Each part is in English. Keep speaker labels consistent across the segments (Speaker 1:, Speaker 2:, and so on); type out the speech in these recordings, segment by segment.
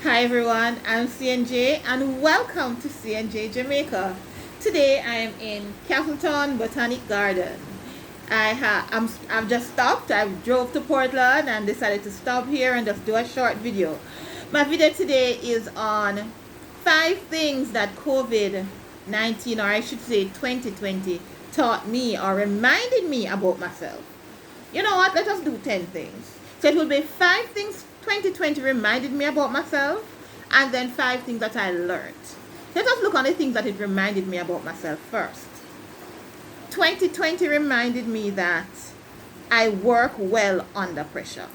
Speaker 1: Hi everyone, I'm CNJ and welcome to CNJ Jamaica. Today I am in Castleton Botanic Garden. I've just stopped. I drove to Portland and decided to stop here and just do a short video. My video today is on 5 things that COVID-19, or I should say 2020, taught me or reminded me about myself. You know what? Let us do 10 things. So it will be 5 things 2020 reminded me about myself, and then 5 things that I learned. Let us look on the things that it reminded me about myself first. 2020 reminded me that I work well under pressure.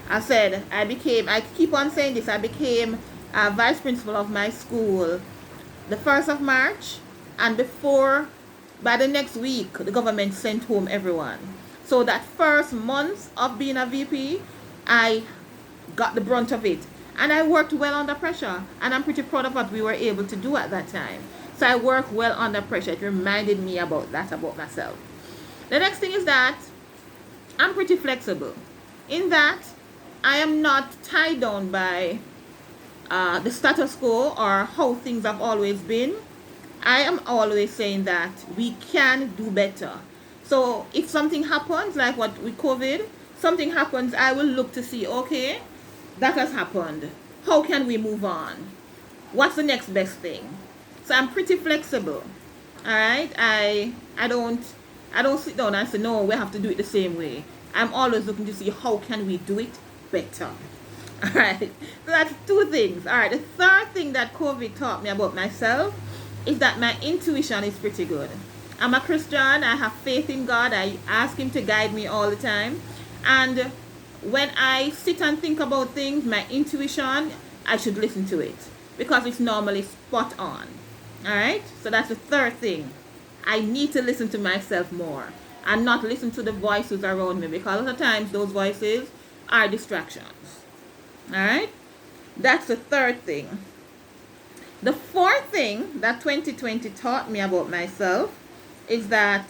Speaker 1: I keep on saying this, I became a vice principal of my school the 1st of March, and by the next week, the government sent home everyone. So that first month of being a VP, I got the brunt of it. And I worked well under pressure. And I'm pretty proud of what we were able to do at that time. So I worked well under pressure. It reminded me about myself. The next thing is that I'm pretty flexible. In that, I am not tied down by the status quo or how things have always been. I am always saying that we can do better. So if something happens, like what with COVID, something happens, I will look to see, okay, that has happened. How can we move on? What's the next best thing? So I'm pretty flexible. All right. I don't sit down and say no, we have to do it the same way. I'm always looking to see how can we do it better. All right. So that's 2 things. All right. The third thing that COVID taught me about myself is that my intuition is pretty good. I'm a Christian. I have faith in God. I ask Him to guide me all the time. And when I sit and think about things, my intuition, I should listen to it because it's normally spot on. All right? So that's the third thing. I need to listen to myself more and not listen to the voices around me, because a lot of times those voices are distractions. All right? That's the third thing. The fourth thing that 2020 taught me about myself is that,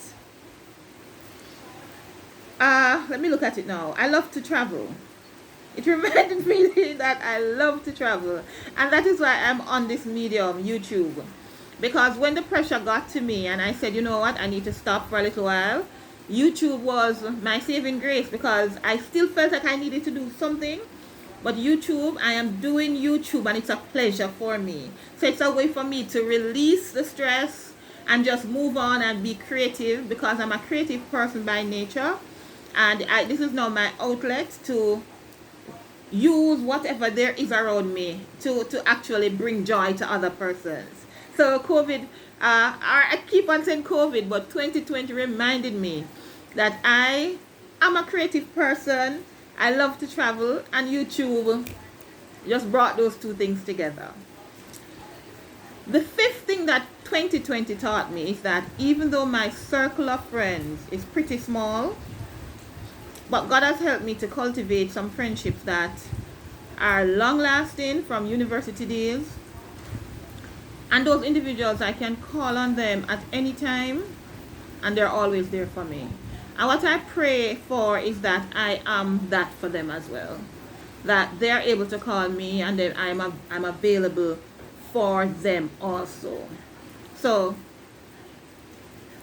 Speaker 1: let me look at it now. I love to travel. It reminded me that I love to travel. And that is why I'm on this medium, YouTube. Because when the pressure got to me and I said, you know what, I need to stop for a little while, YouTube was my saving grace, because I still felt like I needed to do something. But YouTube, I am doing YouTube and it's a pleasure for me. So it's a way for me to release the stress and just move on and be creative, because I'm a creative person by nature. And this is now my outlet to use whatever there is around me to actually bring joy to other persons. So COVID, I keep on saying COVID, but 2020 reminded me that I am a creative person. I love to travel, and YouTube just brought those 2 things together. The fifth thing that 2020 taught me is that even though my circle of friends is pretty small, but God has helped me to cultivate some friendships that are long lasting from university days. And those individuals, I can call on them at any time and they're always there for me. And what I pray for is that I am that for them as well. That they're able to call me and then I'm available for them also. So,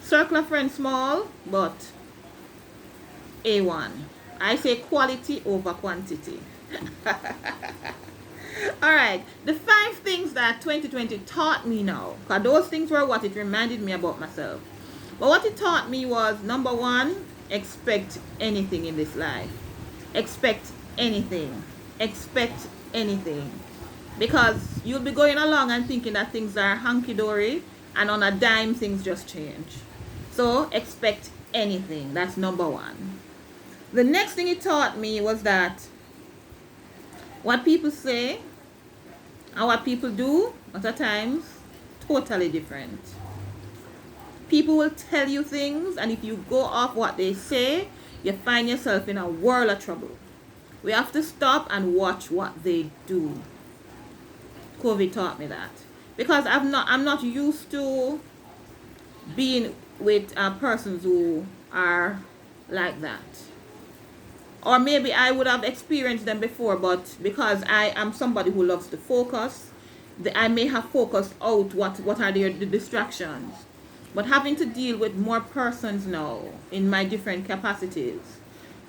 Speaker 1: circle of friends small, but A1. I say quality over quantity. All right, the 5 things that 2020 taught me now, because those things were what it reminded me about myself. But what it taught me was, number one, expect anything in this life. Expect anything. Expect anything. Because you'll be going along and thinking that things are hunky-dory, and on a dime things just change. So expect anything. That's number one. The next thing it taught me was that what people say and what people do at times totally different. People will tell you things, and if you go off what they say, you find yourself in a world of trouble. We have to stop and watch what they do. COVID taught me that, because I'm not used to being with persons who are like that. Or maybe I would have experienced them before, but because I am somebody who loves to focus, I may have focused out what are the distractions. But having to deal with more persons now in my different capacities,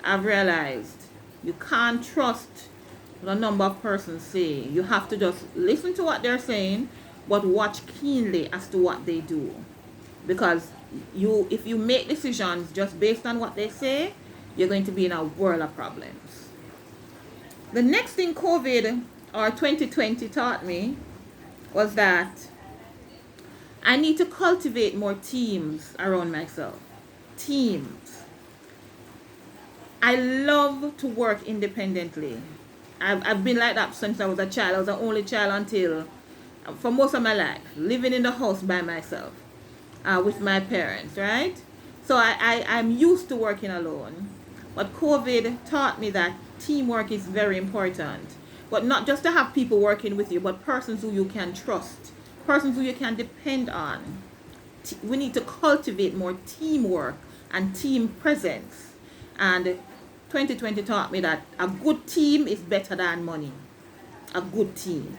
Speaker 1: I've realized you can't trust what a number of persons say. You have to just listen to what they're saying, but watch keenly as to what they do. Because if you make decisions just based on what they say, you're going to be in a world of problems. The next thing COVID or 2020 taught me was that I need to cultivate more teams around myself. Teams. I love to work independently. I've been like that since I was a child. I was the only child until, for most of my life, living in the house by myself with my parents, right? So I'm used to working alone. But COVID taught me that teamwork is very important. But not just to have people working with you, but persons who you can trust, persons who you can depend on. We need to cultivate more teamwork and team presence. And 2020 taught me that a good team is better than money. A good team.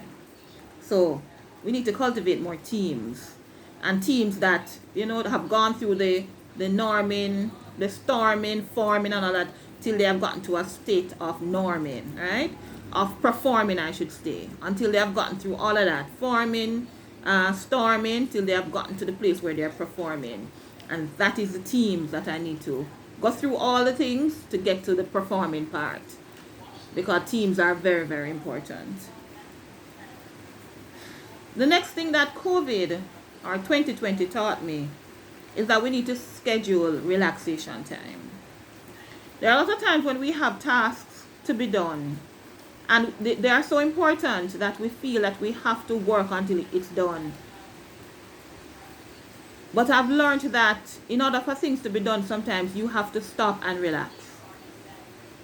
Speaker 1: So we need to cultivate more teams. And teams that, have gone through the norming, the storming, forming and all that, till they have gotten to a state of norming, right? Of performing, I should say. Until they have gotten through all of that. Forming, storming, till they have gotten to the place where they're performing. And that is the teams that I need to go through all the things to get to the performing part. Because teams are very, very important. The next thing that COVID or 2020 taught me is that we need to schedule relaxation time. There are a lot of times when we have tasks to be done, and they are so important that we feel that we have to work until it's done. But I've learned that in order for things to be done, sometimes you have to stop and relax.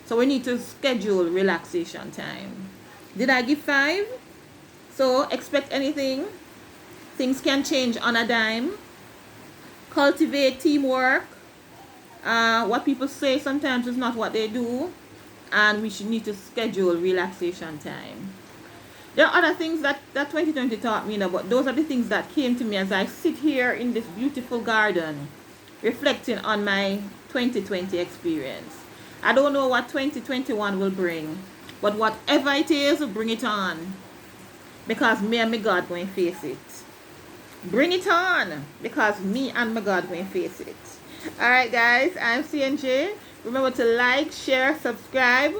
Speaker 1: So we need to schedule relaxation time. Did I give 5? So expect anything. Things can change on a dime. Cultivate teamwork. What people say sometimes is not what they do. And we should need to schedule relaxation time. There are other things that 2020 taught me, but those are the things that came to me as I sit here in this beautiful garden, reflecting on my 2020 experience. I don't know what 2021 will bring, but whatever it is, bring it on. Because me and my God going to face it. Bring it on, because me and my God going to face it. Alright guys, I'm CNJ. Remember to like, share, subscribe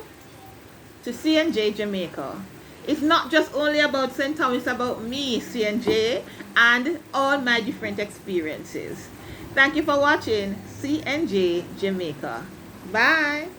Speaker 1: to CNJ Jamaica. It's not just only about St. Thomas, it's about me, CNJ, and all my different experiences. Thank you for watching CNJ Jamaica. Bye.